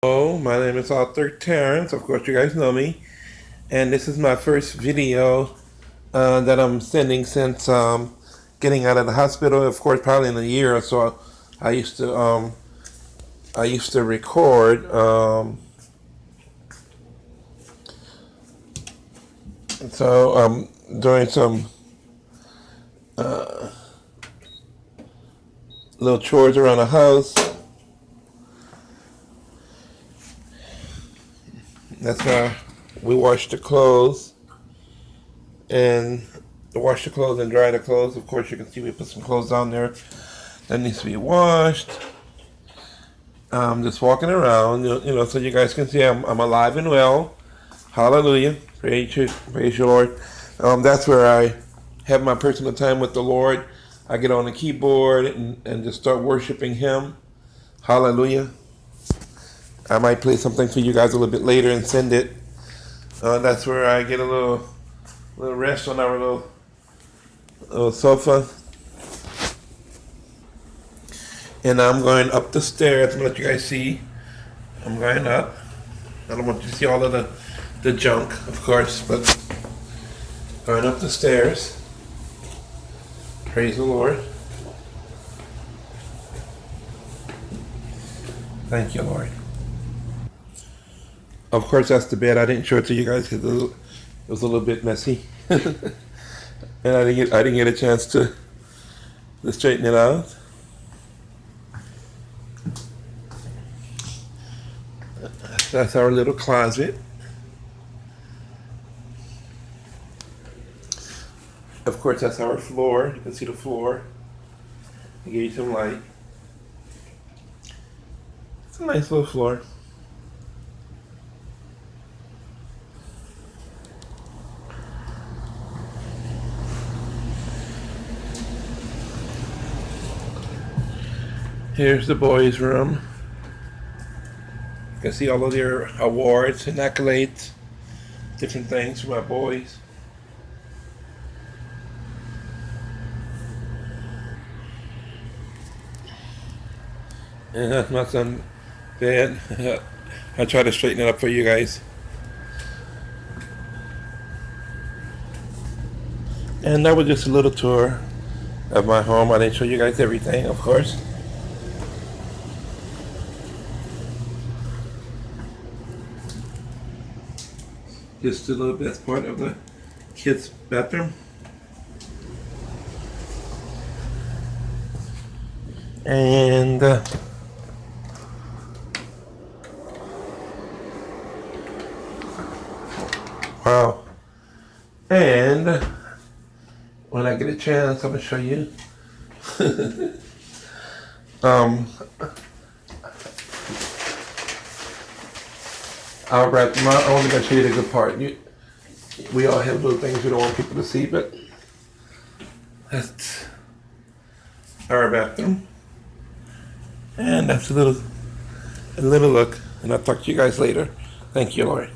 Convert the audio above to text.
Hello, my name is Author Terrence. Of course, you guys know me. And this is my first video that I'm sending since getting out of the hospital. Of course, probably in a year or so. I used to record. So I'm doing some little chores around the house. That's why we wash the clothes and dry the clothes. Of course, you can see we put some clothes down there that needs to be washed. Just walking around, so you guys can see I'm alive and well. Hallelujah. Praise you, Lord. That's where I have my personal time with the Lord. I get on the keyboard and just start worshiping Him. Hallelujah. I might play something for you guys a little bit later and send it. That's where I get a little rest on our little sofa. And I'm going up the stairs. I'm going to let you guys see. I'm going up. I don't want you to see all of the junk, of course, but going up the stairs. Praise the Lord. Thank you, Lord. Of course, that's the bed. I didn't show it to you guys because it was a little bit messy, and I didn't get a chance to straighten it out. That's our little closet. Of course, that's our floor. You can see the floor. I gave you some light. It's a nice little floor. Here's the boys' room. You can see all of their awards and accolades, different things for my boys. And that's my son's bed. I try to straighten it up for you guys. And that was just a little tour of my home. I didn't show you guys everything, of course. Just a little bit part of the kids' bathroom. And wow. And when I get a chance, I'm gonna show you. I'll wrap them up. I'm only gonna show you the good part. We all have little things we don't want people to see, but that's our bathroom. And that's a little look. And I'll talk to you guys later. Thank you, Lord.